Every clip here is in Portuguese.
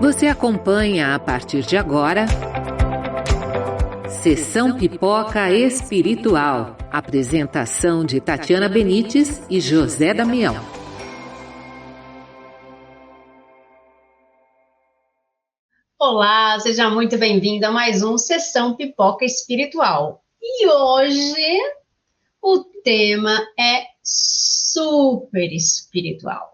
Você acompanha a partir de agora Sessão Pipoca Espiritual. Apresentação de Tatiana Benites e José Damião. Olá, seja muito bem-vindo a mais um Sessão Pipoca Espiritual. E hoje o tema é super espiritual.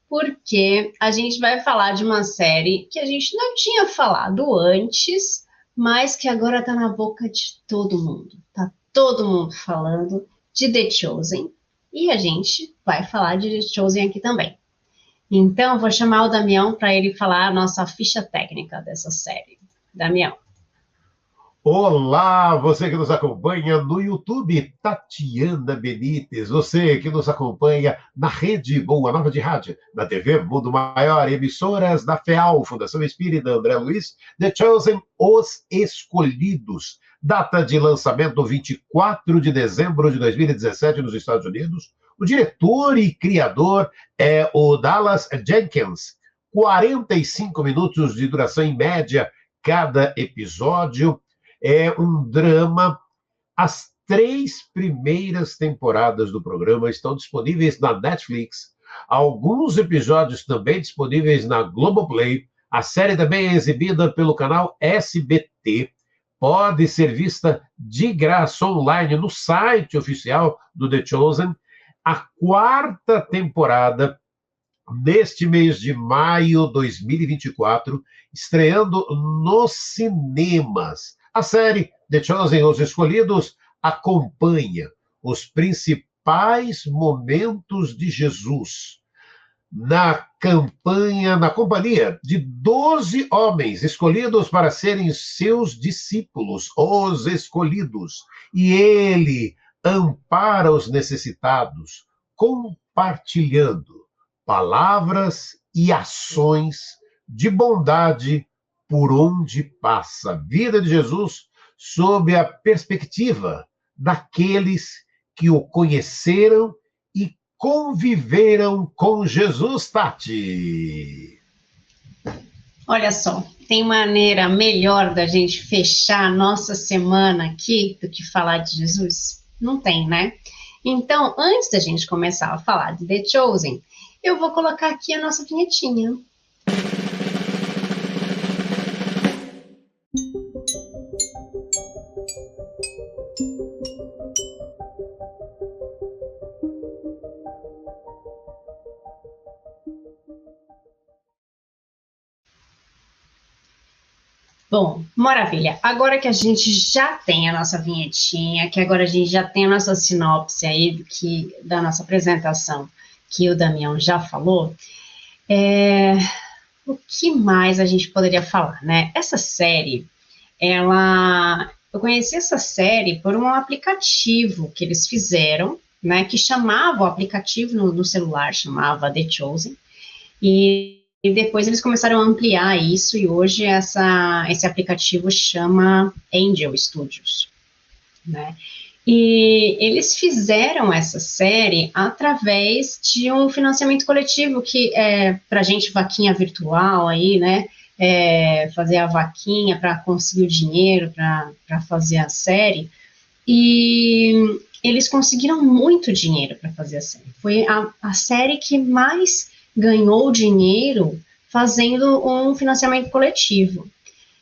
Porque a gente vai falar de uma série que a gente não tinha falado antes, mas que agora está na boca de todo mundo. Tá todo mundo falando de The Chosen. E a gente vai falar de The Chosen aqui também. Então, vou chamar o Damião para ele falar a nossa ficha técnica dessa série. Damião. Olá, você que nos acompanha no YouTube, Tatiana Benites, você que nos acompanha na Rede Boa Nova de Rádio, na TV Mundo Maior, emissoras da FEAL, Fundação Espírita André Luiz, The Chosen, Os Escolhidos, data de lançamento 24 de dezembro de 2017 nos Estados Unidos. O diretor e criador é o Dallas Jenkins, 45 minutos de duração em média cada episódio. É um drama. As 3 primeiras temporadas do programa estão disponíveis na Netflix. Alguns episódios também disponíveis na Globoplay. A série também é exibida pelo canal SBT. Pode ser vista de graça online no site oficial do The Chosen. A 4ª temporada, neste mês de maio de 2024, estreando nos cinemas. A série The Chosen, Os Escolhidos, acompanha os principais momentos de Jesus na companhia de 12 homens escolhidos para serem seus discípulos, os escolhidos. E ele ampara os necessitados, compartilhando palavras e ações de bondade por onde passa. A vida de Jesus sob a perspectiva daqueles que o conheceram e conviveram com Jesus, Tati. Olha só, tem maneira melhor da gente fechar a nossa semana aqui do que falar de Jesus? Não tem, né? Então, antes da gente começar a falar de The Chosen, eu vou colocar aqui a nossa vinhetinha. Bom, maravilha. Agora que a gente já tem a nossa vinhetinha, que agora a gente já tem a nossa sinopse aí da nossa apresentação, que o Damião já falou, o que mais a gente poderia falar, né? Essa série, eu conheci essa série por um aplicativo que eles fizeram, né? Que chamava o aplicativo no celular, chamava The Chosen, e depois eles começaram a ampliar isso, e hoje esse aplicativo chama Angel Studios, né? E eles fizeram essa série através de um financiamento coletivo, que é para gente vaquinha virtual aí, né? Fazer a vaquinha para conseguir o dinheiro para fazer a série. E eles conseguiram muito dinheiro para fazer a série. Foi a série que mais ganhou dinheiro fazendo um financiamento coletivo.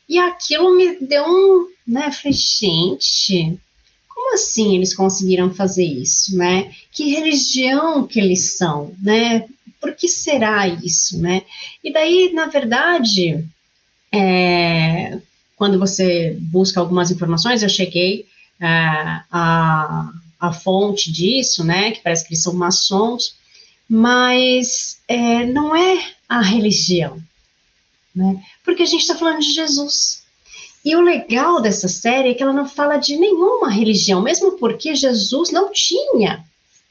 E aquilo me deu né, falei, gente, como assim eles conseguiram fazer isso, né? Que religião que eles são, né? Por que será isso, né? E daí, na verdade, quando você busca algumas informações, eu cheguei a fonte disso, né? Que parece que eles são maçons, mas não é a religião, né? Porque a gente está falando de Jesus. E o legal dessa série é que ela não fala de nenhuma religião, mesmo porque Jesus não tinha,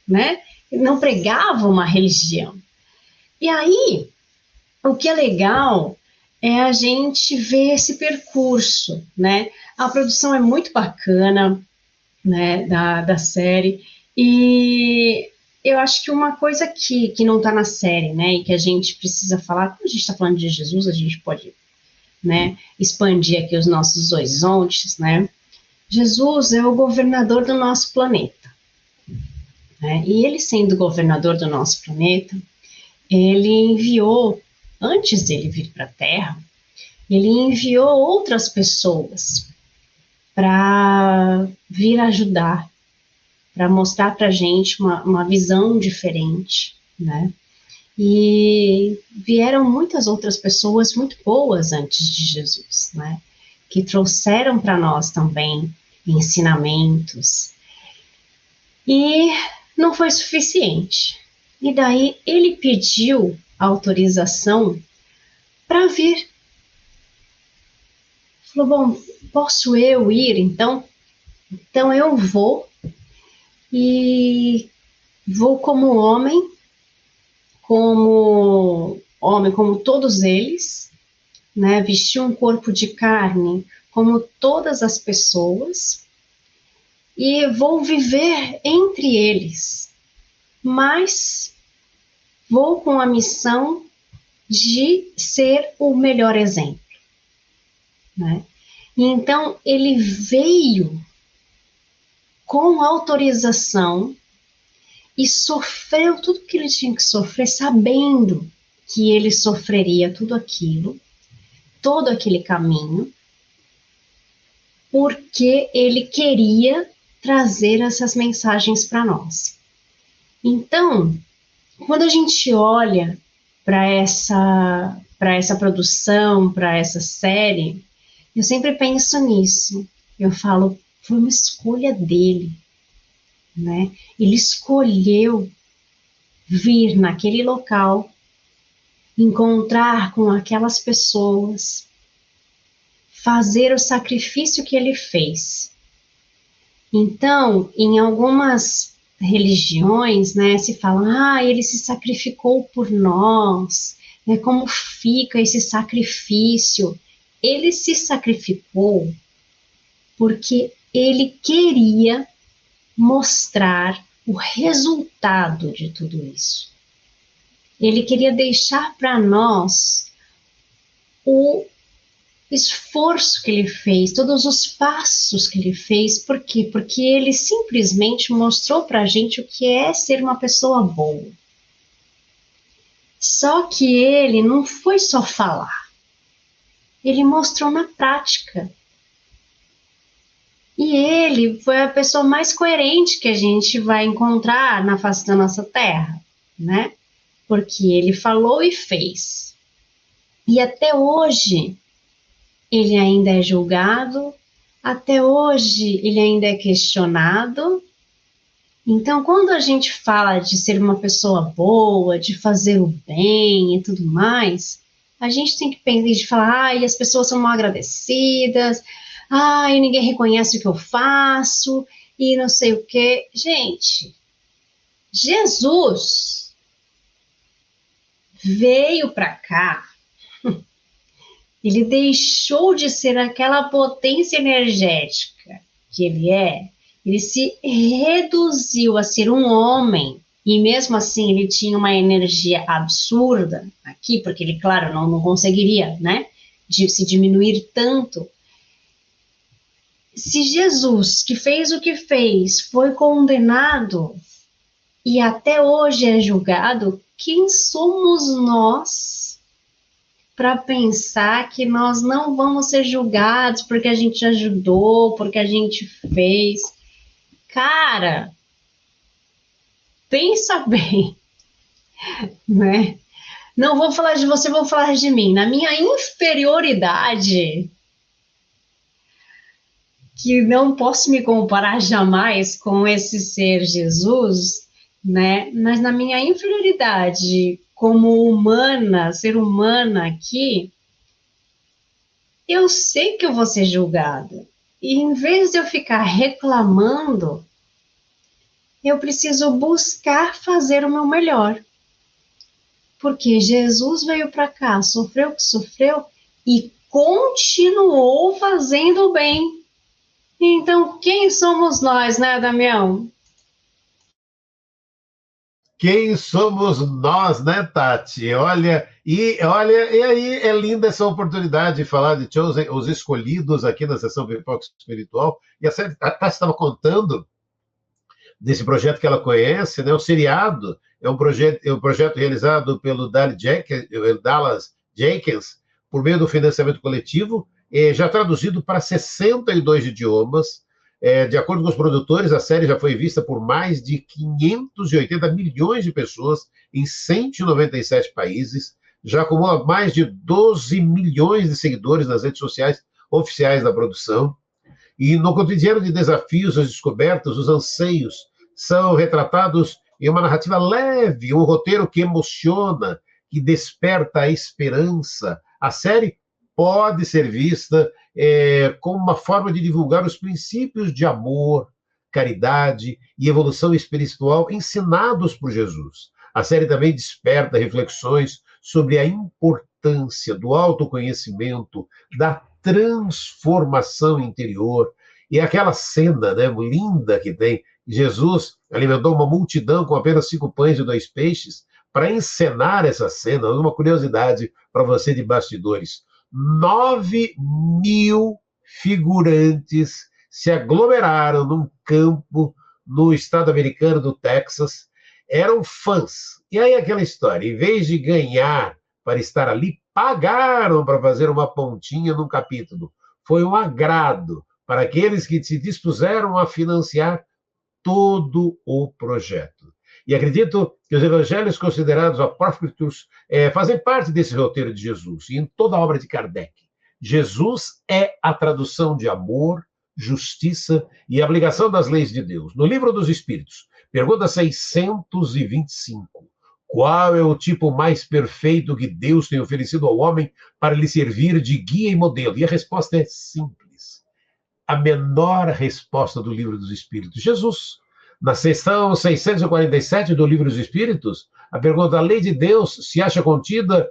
né? Não pregava uma religião. E aí, o que é legal é a gente ver esse percurso, né? A produção é muito bacana, né? Da série. E eu acho que uma coisa que não está na série, né, e que a gente precisa falar, quando a gente está falando de Jesus, a gente pode, né, expandir aqui os nossos horizontes, né? Jesus é o governador do nosso planeta, né? E ele sendo governador do nosso planeta, ele enviou, antes dele vir para a Terra, ele enviou outras pessoas para vir ajudar, para mostrar para a gente uma visão diferente, né? E vieram muitas outras pessoas muito boas antes de Jesus, né? Que trouxeram para nós também ensinamentos. E não foi suficiente. E daí ele pediu autorização para vir. Falou, bom, posso eu ir então? Então eu vou e vou como homem, como todos eles, né? Vestir um corpo de carne como todas as pessoas e vou viver entre eles, mas vou com a missão de ser o melhor exemplo, né? E então ele veio com autorização e sofreu tudo que ele tinha que sofrer, sabendo que ele sofreria tudo aquilo, todo aquele caminho, porque ele queria trazer essas mensagens para nós. Então, quando a gente olha para essa produção, para essa série, eu sempre penso nisso. Eu falo, foi uma escolha dele, né? Ele escolheu vir naquele local, encontrar com aquelas pessoas, fazer o sacrifício que ele fez. Então, em algumas religiões, né, se fala, ele se sacrificou por nós, né, como fica esse sacrifício? Ele se sacrificou porque ele queria mostrar o resultado de tudo isso. Ele queria deixar para nós o esforço que ele fez, todos os passos que ele fez. Por quê? Porque ele simplesmente mostrou para a gente o que é ser uma pessoa boa. Só que ele não foi só falar, ele mostrou na prática. E ele foi a pessoa mais coerente que a gente vai encontrar na face da nossa terra, né? Porque ele falou e fez. E até hoje, ele ainda é julgado, até hoje ele ainda é questionado. Então, quando a gente fala de ser uma pessoa boa, de fazer o bem e tudo mais, a gente tem que pensar de falar, as pessoas são mal agradecidas, ninguém reconhece o que eu faço, e não sei o quê. Gente, Jesus veio para cá, ele deixou de ser aquela potência energética que ele se reduziu a ser um homem, e mesmo assim ele tinha uma energia absurda aqui, porque ele, claro, não conseguiria, né, de se diminuir tanto. Se Jesus, que fez o que fez, foi condenado e até hoje é julgado, quem somos nós para pensar que nós não vamos ser julgados porque a gente ajudou, porque a gente fez? Cara, pensa bem, né? Não vou falar de você, vou falar de mim. Na minha inferioridade, que não posso me comparar jamais com esse ser Jesus, né? Mas na minha inferioridade como humana, ser humana aqui, eu sei que eu vou ser julgada. E em vez de eu ficar reclamando, eu preciso buscar fazer o meu melhor. Porque Jesus veio para cá, sofreu o que sofreu e continuou fazendo o bem. Então, quem somos nós, né, Damião? Quem somos nós, né, Tati? Olha, e aí é linda essa oportunidade de falar de Chosen, os escolhidos aqui na sessão Pipoca Espiritual. E a Tati estava contando desse projeto que ela conhece, né? O seriado é um projeto realizado pelo Dallas Jenkins, por meio do financiamento coletivo, já traduzido para 62 idiomas. De acordo com os produtores, a série já foi vista por mais de 580 milhões de pessoas em 197 países, já acumula mais de 12 milhões de seguidores nas redes sociais oficiais da produção. E no cotidiano de desafios, as descobertas, os anseios são retratados em uma narrativa leve, um roteiro que emociona, que desperta a esperança. A série pode ser vista como uma forma de divulgar os princípios de amor, caridade e evolução espiritual ensinados por Jesus. A série também desperta reflexões sobre a importância do autoconhecimento, da transformação interior. E aquela cena, né, linda que tem, Jesus alimentou uma multidão com apenas 5 pães e 2 peixes. Para encenar essa cena, uma curiosidade para você de bastidores: 9.000 figurantes se aglomeraram num campo no estado americano do Texas, eram fãs. E aí aquela história, em vez de ganhar para estar ali, pagaram para fazer uma pontinha num capítulo. Foi um agrado para aqueles que se dispuseram a financiar todo o projeto. E acredito que os evangelhos considerados apócrifos fazem parte desse roteiro de Jesus, e em toda a obra de Kardec. Jesus é a tradução de amor, justiça e aplicação das leis de Deus. No Livro dos Espíritos, pergunta 625. Qual é o tipo mais perfeito que Deus tem oferecido ao homem para lhe servir de guia e modelo? E a resposta é simples. A menor resposta do Livro dos Espíritos: Jesus. Na seção 647 do Livro dos Espíritos, a pergunta: a lei de Deus se acha contida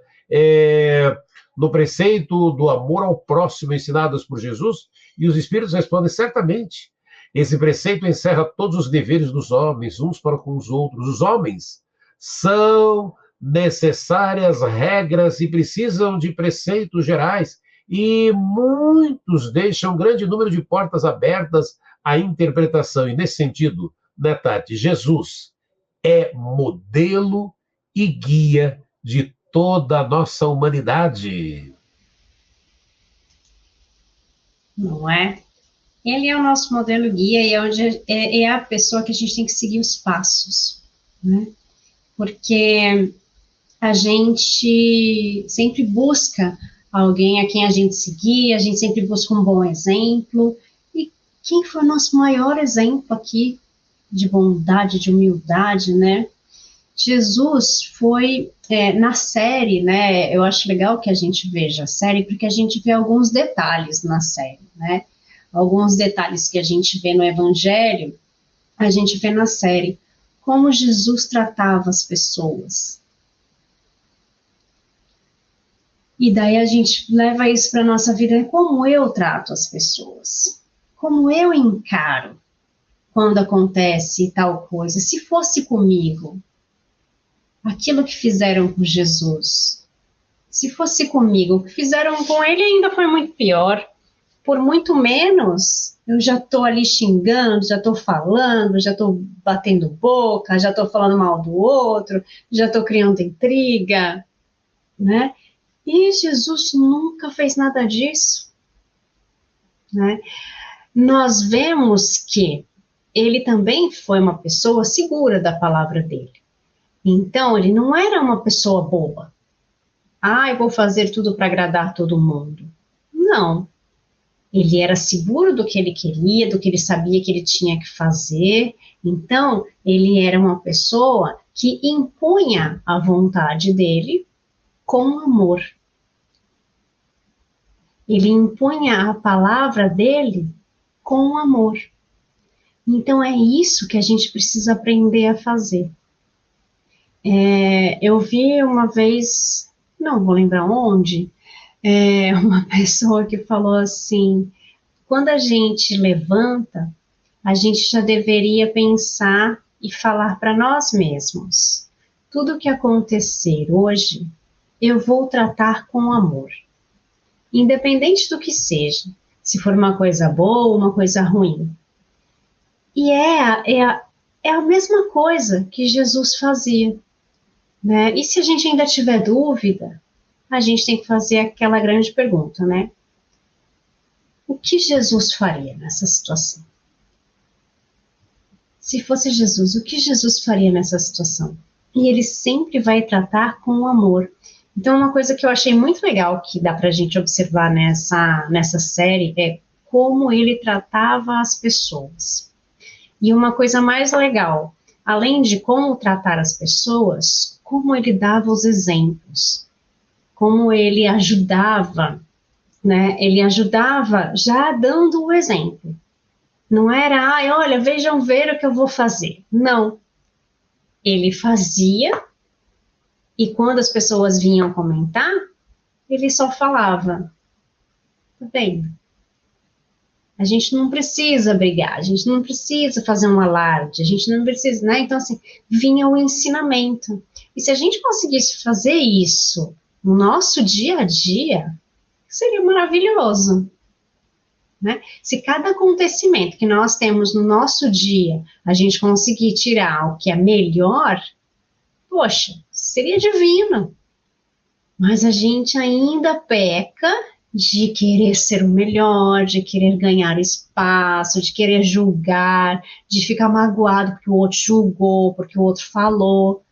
no preceito do amor ao próximo ensinados por Jesus? E os Espíritos respondem: certamente. Esse preceito encerra todos os deveres dos homens, uns para com os outros. Os homens são necessárias regras e precisam de preceitos gerais, e muitos deixam um grande número de portas abertas à interpretação. E nesse sentido, né, Tati, Jesus é modelo e guia de toda a nossa humanidade. Não é? Ele é o nosso modelo guia e é a pessoa que a gente tem que seguir os passos, né? Porque a gente sempre busca alguém a quem a gente seguir, a gente sempre busca um bom exemplo. E quem foi o nosso maior exemplo aqui de bondade, de humildade, né? Jesus foi, na série, né? Eu acho legal que a gente veja a série, porque a gente vê alguns detalhes na série, né? Alguns detalhes que a gente vê no Evangelho, a gente vê na série. Como Jesus tratava as pessoas. E daí a gente leva isso para a nossa vida. Como eu trato as pessoas? Como eu encaro quando acontece tal coisa? Se fosse comigo, aquilo que fizeram com Jesus, se fosse comigo, o que fizeram com ele ainda foi muito pior. Por muito menos, eu já estou ali xingando, já estou falando, já estou batendo boca, já estou falando mal do outro, já estou criando intriga, né? E Jesus nunca fez nada disso, né? Nós vemos que ele também foi uma pessoa segura da palavra dele. Então, ele não era uma pessoa boba. Eu vou fazer tudo para agradar todo mundo. Não. Ele era seguro do que ele queria, do que ele sabia que ele tinha que fazer. Então, ele era uma pessoa que impunha a vontade dele com amor. Ele impunha a palavra dele com amor. Então, é isso que a gente precisa aprender a fazer. Eu vi uma vez, não vou lembrar onde, uma pessoa que falou assim: quando a gente levanta, a gente já deveria pensar e falar para nós mesmos: tudo o que acontecer hoje, eu vou tratar com amor. Independente do que seja, se for uma coisa boa ou uma coisa ruim. E é a mesma coisa que Jesus fazia, né? E se a gente ainda tiver dúvida, a gente tem que fazer aquela grande pergunta, né? O que Jesus faria nessa situação? Se fosse Jesus, o que Jesus faria nessa situação? E ele sempre vai tratar com amor. Então, uma coisa que eu achei muito legal que dá pra gente observar nessa série é como ele tratava as pessoas. E uma coisa mais legal, além de como tratar as pessoas, como ele dava os exemplos, como ele ajudava, né? Ele ajudava já dando o exemplo. Não era, olha, vejam ver o que eu vou fazer. Não. Ele fazia, e quando as pessoas vinham comentar, ele só falava: tá bem, a gente não precisa brigar, a gente não precisa fazer um alarde, a gente não precisa, né? Então, assim, vinha o ensinamento. E se a gente conseguisse fazer isso no nosso dia a dia, seria maravilhoso, né? Se cada acontecimento que nós temos no nosso dia, a gente conseguir tirar o que é melhor, poxa, seria divino. Mas a gente ainda peca de querer ser o melhor, de querer ganhar espaço, de querer julgar, de ficar magoado porque o outro julgou, porque o outro falou,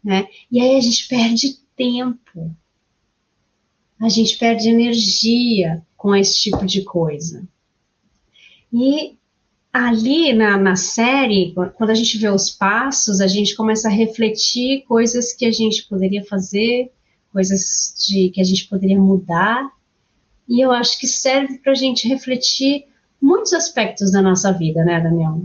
né? E aí a gente perde tempo, a gente perde energia com esse tipo de coisa. E ali na série, quando a gente vê os passos, a gente começa a refletir coisas que a gente poderia fazer, coisas que a gente poderia mudar. E eu acho que serve para a gente refletir muitos aspectos da nossa vida, né, Daniel?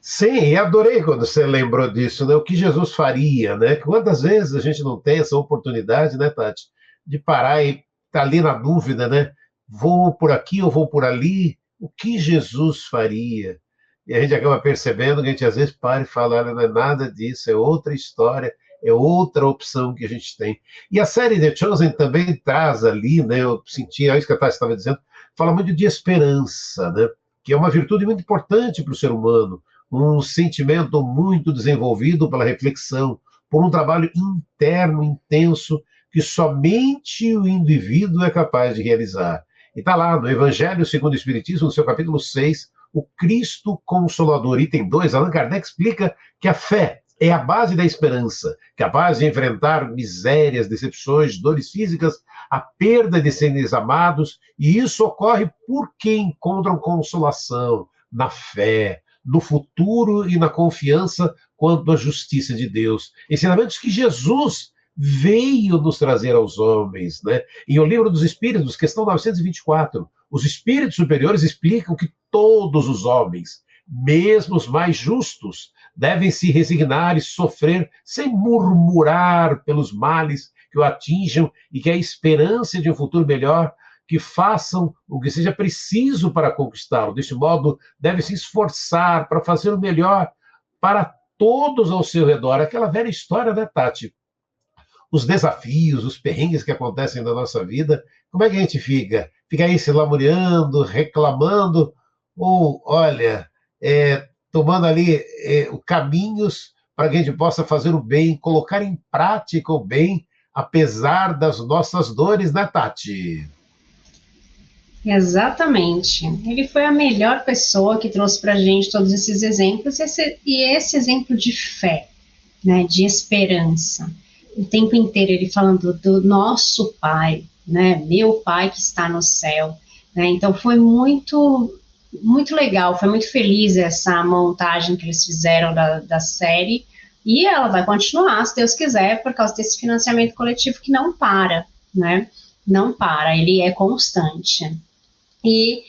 Sim, e adorei quando você lembrou disso, né? O que Jesus faria, né? Quantas vezes a gente não tem essa oportunidade, né, Tati, de parar e estar ali na dúvida, né? Vou por aqui ou vou por ali? O que Jesus faria? E a gente acaba percebendo que a gente às vezes para e fala: olha, não é nada disso, é outra história, é outra opção que a gente tem. E a série The Chosen também traz ali, né? Eu senti, é isso que a Tati estava dizendo, fala muito de esperança, né? Que é uma virtude muito importante para o ser humano, um sentimento muito desenvolvido pela reflexão, por um trabalho interno intenso que somente o indivíduo é capaz de realizar. E está lá no Evangelho segundo o Espiritismo, no seu capítulo 6, o Cristo Consolador. Item 2, Allan Kardec explica que a fé é a base da esperança, capaz de enfrentar misérias, decepções, dores físicas, a perda de seres amados, e isso ocorre porque encontram consolação na fé, no futuro e na confiança quanto à justiça de Deus. Ensinamentos que Jesus veio nos trazer aos homens, né? Em O Livro dos Espíritos, questão 924, os espíritos superiores explicam que todos os homens, mesmo os mais justos, devem se resignar e sofrer sem murmurar pelos males que o atinjam e que a esperança de um futuro melhor que façam o que seja preciso para conquistá-lo. Deste modo, deve se esforçar para fazer o melhor para todos ao seu redor. Aquela velha história, né, Tati? Os desafios, os perrengues que acontecem na nossa vida, como é que a gente fica? Fica aí se lamuriando, reclamando, ou, olha, tomando ali caminhos para que a gente possa fazer o bem, colocar em prática o bem, apesar das nossas dores, né, Tati? Exatamente. Ele foi a melhor pessoa que trouxe para a gente todos esses exemplos e esse exemplo de fé, né, de esperança. O tempo inteiro ele falando do nosso Pai, né, meu Pai que está no céu. Né, então foi muito legal, foi muito feliz essa montagem que eles fizeram da série, e ela vai continuar, se Deus quiser, por causa desse financiamento coletivo que não para, né? Não para, ele é constante. E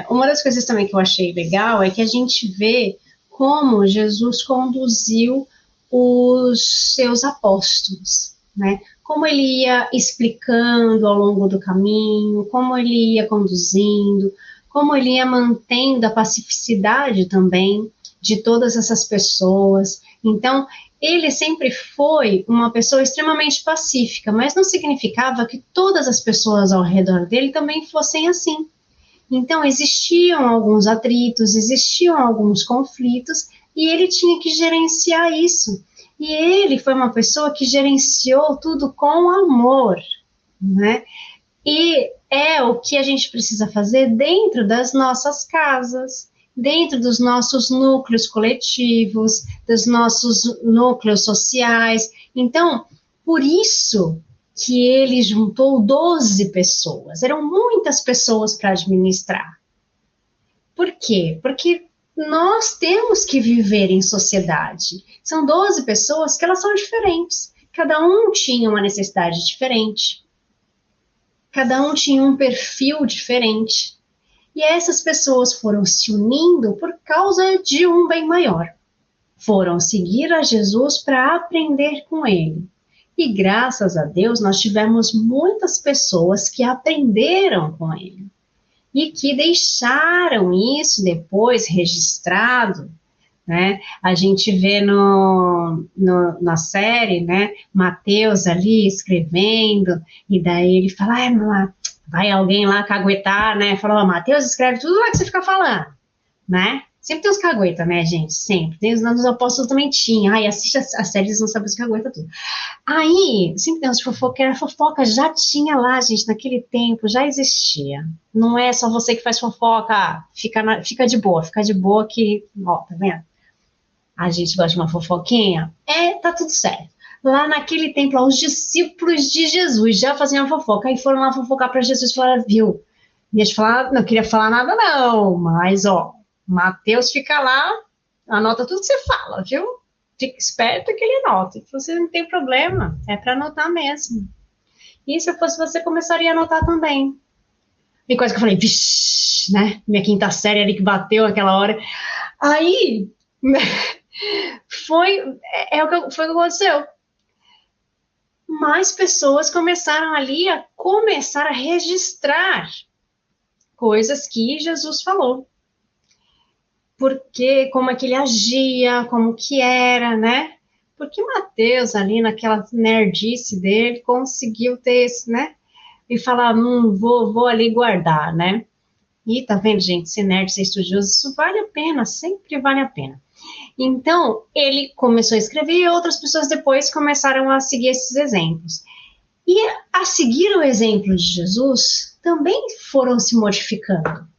uma das coisas também que eu achei legal é que a gente vê como Jesus conduziu os seus apóstolos, né? Como ele ia explicando ao longo do caminho, como ele ia conduzindo, como ele ia mantendo a pacificidade também de todas essas pessoas. Então, ele sempre foi uma pessoa extremamente pacífica, mas não significava que todas as pessoas ao redor dele também fossem assim. Então, existiam alguns atritos, existiam alguns conflitos, e ele tinha que gerenciar isso. E ele foi uma pessoa que gerenciou tudo com amor, né? E é o que a gente precisa fazer dentro das nossas casas, dentro dos nossos núcleos coletivos, dos nossos núcleos sociais. Então, por isso que ele juntou 12 pessoas. Eram muitas pessoas para administrar. Por quê? Porque nós temos que viver em sociedade. São 12 pessoas que elas são diferentes. Cada um tinha uma necessidade diferente. Cada um tinha um perfil diferente. E essas pessoas foram se unindo por causa de um bem maior. Foram seguir a Jesus para aprender com ele. E graças a Deus nós tivemos muitas pessoas que aprenderam com ele. E que deixaram isso depois registrado, né? A gente vê na série, né? Mateus ali escrevendo, e daí ele fala, vai alguém lá caguetar, né? Fala, Mateus, escreve tudo lá que você fica falando, né? Sempre tem os cagueta, né, gente? Sempre. Tem os apóstolos também tinha. Ai, assiste a série, eles não sabem os cagueta tudo. Aí, sempre tem os fofoqueiros. A fofoca já tinha lá, gente, naquele tempo, já existia. Não é só você que faz fofoca. Fica de boa que, ó, tá vendo? A gente gosta de uma fofoquinha. Tá tudo certo. Lá naquele tempo, lá, os discípulos de Jesus já faziam fofoca. Aí foram lá fofocar para Jesus e falaram, viu? Não queria falar nada não, mas, ó, Mateus fica lá, anota tudo que você fala, viu? Fica esperto que ele anota. Você não tem problema, é para anotar mesmo. E se eu fosse você, começaria a anotar também. E quase que eu falei, vixi, né? Minha quinta série ali que bateu aquela hora. Aí, foi o que aconteceu. Mais pessoas começaram ali a registrar coisas que Jesus falou. Porque, como é que ele agia, como que era, né? Porque Mateus, ali naquela nerdice dele, conseguiu ter esse, né? E falar, vou ali guardar, né? E tá vendo, gente, ser nerd, ser estudioso, isso vale a pena, sempre vale a pena. Então, ele começou a escrever e outras pessoas depois começaram a seguir esses exemplos. E a seguir o exemplo de Jesus, também foram se modificando.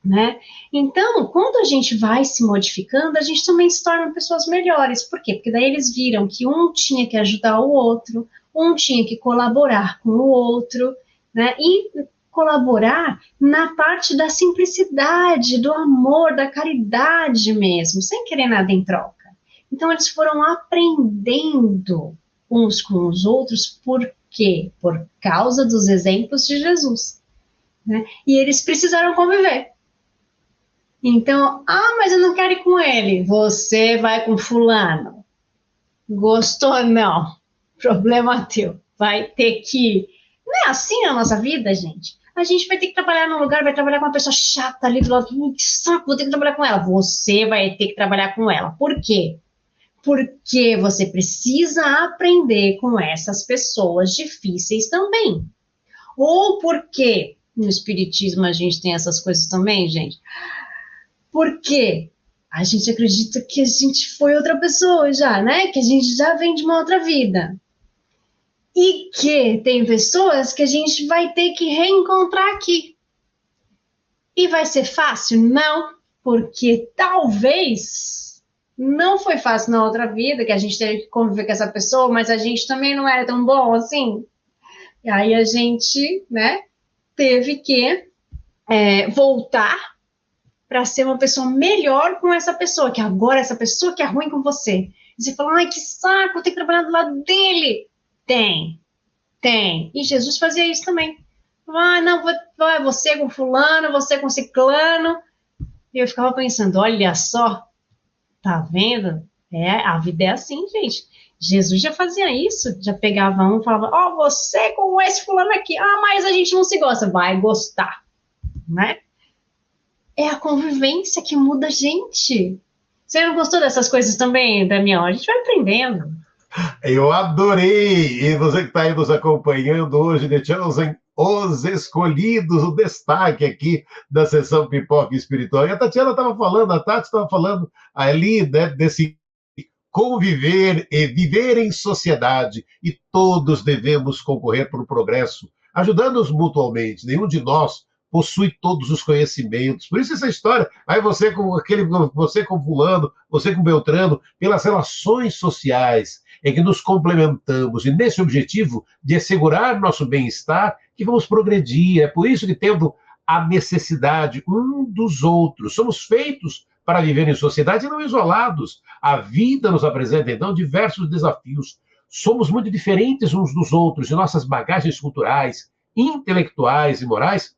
Né? Então, quando a gente vai se modificando, a gente também se torna pessoas melhores. Por quê? Porque daí eles viram que um tinha que ajudar o outro, um tinha que colaborar com o outro, né? E colaborar na parte da simplicidade, do amor, da caridade mesmo, sem querer nada em troca. Então, eles foram aprendendo uns com os outros, por quê? Por causa dos exemplos de Jesus. Né? E eles precisaram conviver. Então, mas eu não quero ir com ele. Você vai com fulano. Gostou? Não. Problema teu. Vai ter que... Não é assim a nossa vida, gente. A gente vai ter que trabalhar num lugar, vai trabalhar com uma pessoa chata ali do lado. Que saco, vou ter que trabalhar com ela. Você vai ter que trabalhar com ela. Por quê? Porque você precisa aprender com essas pessoas difíceis também. Ou porque no espiritismo a gente tem essas coisas também, gente. Porque a gente acredita que a gente foi outra pessoa já, né? Que a gente já vem de uma outra vida. E que tem pessoas que a gente vai ter que reencontrar aqui. E vai ser fácil? Não, porque talvez não foi fácil na outra vida, que a gente teve que conviver com essa pessoa, mas a gente também não era tão bom assim. E aí a gente, né, teve que voltar para ser uma pessoa melhor com essa pessoa, que agora essa pessoa que é ruim com você. E você fala, ai, que saco, vou ter que trabalhar do lado dele. Tem. E Jesus fazia isso também. Não, você com fulano, você com ciclano. E eu ficava pensando, olha só, tá vendo? A vida é assim, gente. Jesus já fazia isso, já pegava um e falava, você com esse fulano aqui, mas a gente não se gosta. Vai gostar, né? É a convivência que muda a gente. Você não gostou dessas coisas também, Damião? A gente vai aprendendo. Eu adorei! E você que está aí nos acompanhando hoje, The Chosen, os escolhidos, o destaque aqui da sessão Pipoca Espiritual. E a Tatiana estava falando, a Tati estava falando ali, né, desse conviver e viver em sociedade, e todos devemos concorrer para o progresso, ajudando-nos mutuamente. Nenhum de nós possui todos os conhecimentos. Por isso essa história, aí você com aquele, você com fulano, você com Beltrano, pelas relações sociais em que nos complementamos, e nesse objetivo de assegurar nosso bem-estar, que vamos progredir. É por isso que tendo a necessidade um dos outros, somos feitos para viver em sociedade e não isolados. A vida nos apresenta, então, diversos desafios. Somos muito diferentes uns dos outros, e nossas bagagens culturais, intelectuais e morais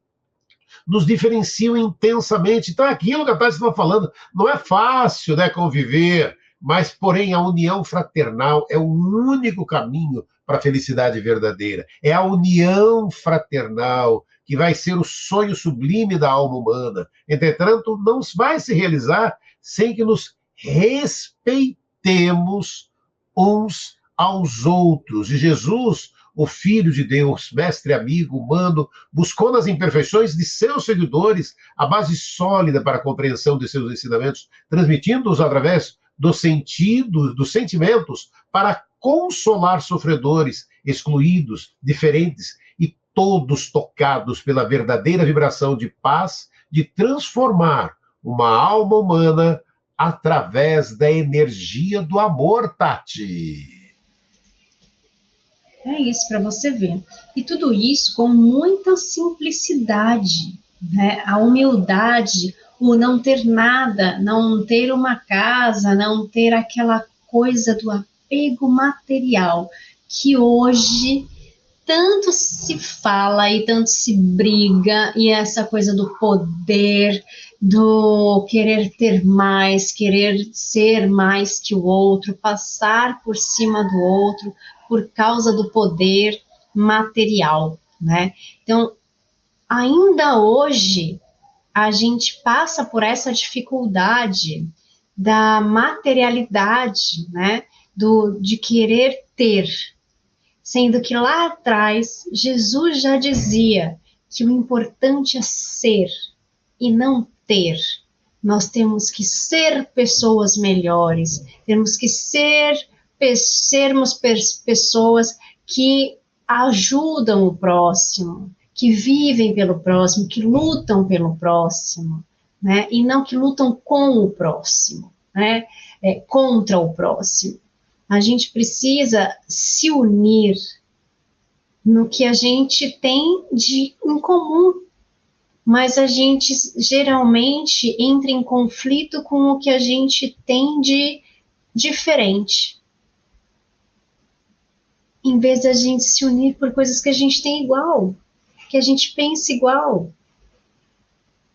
nos diferenciam intensamente. Então, aquilo que a Tati estava falando, não é fácil, né, conviver, mas, porém, a união fraternal é o único caminho para a felicidade verdadeira. É a união fraternal que vai ser o sonho sublime da alma humana. Entretanto, não vai se realizar sem que nos respeitemos uns aos outros. E Jesus, o Filho de Deus, mestre, amigo, humano, buscou nas imperfeições de seus seguidores a base sólida para a compreensão de seus ensinamentos, transmitindo-os através dos sentidos, dos sentimentos, para consolar sofredores, excluídos, diferentes, e todos tocados pela verdadeira vibração de paz, de transformar uma alma humana através da energia do amor, Tati. É isso, para você ver. E tudo isso com muita simplicidade, né? A humildade, o não ter nada, não ter uma casa, não ter aquela coisa do apego material, que hoje tanto se fala e tanto se briga, e essa coisa do poder, do querer ter mais, querer ser mais que o outro, passar por cima do outro, por causa do poder material, né? Então, ainda hoje, a gente passa por essa dificuldade da materialidade, né? De querer ter, sendo que lá atrás, Jesus já dizia que o importante é ser e não ter. Nós temos que ser pessoas melhores, temos que sermos pessoas que ajudam o próximo, que vivem pelo próximo, que lutam pelo próximo, né? E não que lutam com o próximo, né? Contra o próximo. A gente precisa se unir no que a gente tem de em comum, mas a gente geralmente entra em conflito com o que a gente tem de diferente, em vez de a gente se unir por coisas que a gente tem igual, que a gente pensa igual.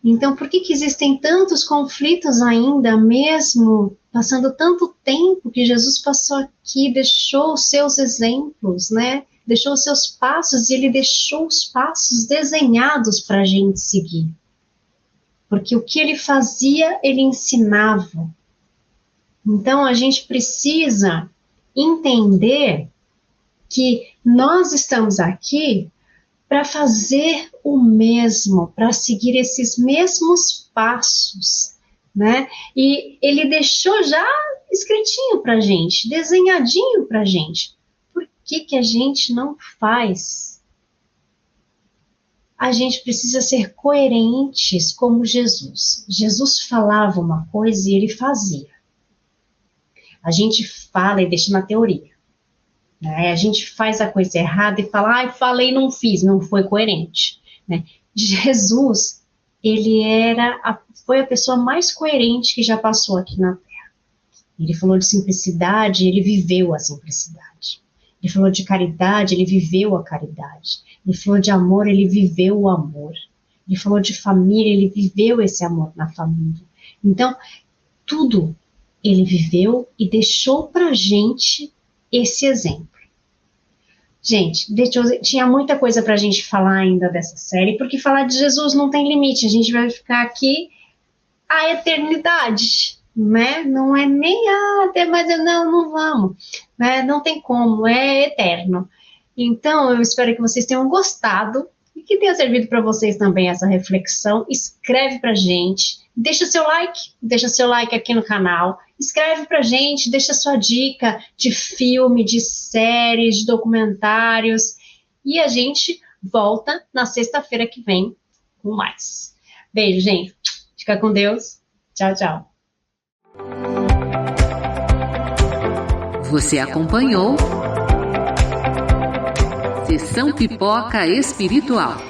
Então, por que existem tantos conflitos ainda, mesmo passando tanto tempo que Jesus passou aqui, deixou os seus exemplos, né? Deixou os seus passos, e ele deixou os passos desenhados para a gente seguir. Porque o que ele fazia, ele ensinava. Então, a gente precisa entender que nós estamos aqui para fazer o mesmo, para seguir esses mesmos passos, né? E ele deixou já escritinho para a gente, desenhadinho para a gente. Por que a gente não faz? A gente precisa ser coerentes como Jesus. Jesus falava uma coisa e ele fazia. A gente fala e deixa na teoria. Né? A gente faz a coisa errada e fala, falei, não fiz, não foi coerente. Né? Jesus, ele foi a pessoa mais coerente que já passou aqui na Terra. Ele falou de simplicidade, ele viveu a simplicidade. Ele falou de caridade, ele viveu a caridade. Ele falou de amor, ele viveu o amor. Ele falou de família, ele viveu esse amor na família. Então, tudo ele viveu e deixou pra gente esse exemplo. Gente, tinha muita coisa pra gente falar ainda dessa série, porque falar de Jesus não tem limite, a gente vai ficar aqui a eternidade, né? Não é nem, mas não vamos, né? Não tem como, é eterno. Então, eu espero que vocês tenham gostado e que tenha servido para vocês também essa reflexão. Escreve pra gente, deixa seu like aqui no canal, escreve pra gente, deixa sua dica de filme, de séries, de documentários, e a gente volta na sexta-feira que vem com mais. Beijo, gente. Fica com Deus. Tchau, tchau. Você acompanhou Sessão Pipoca Espiritual.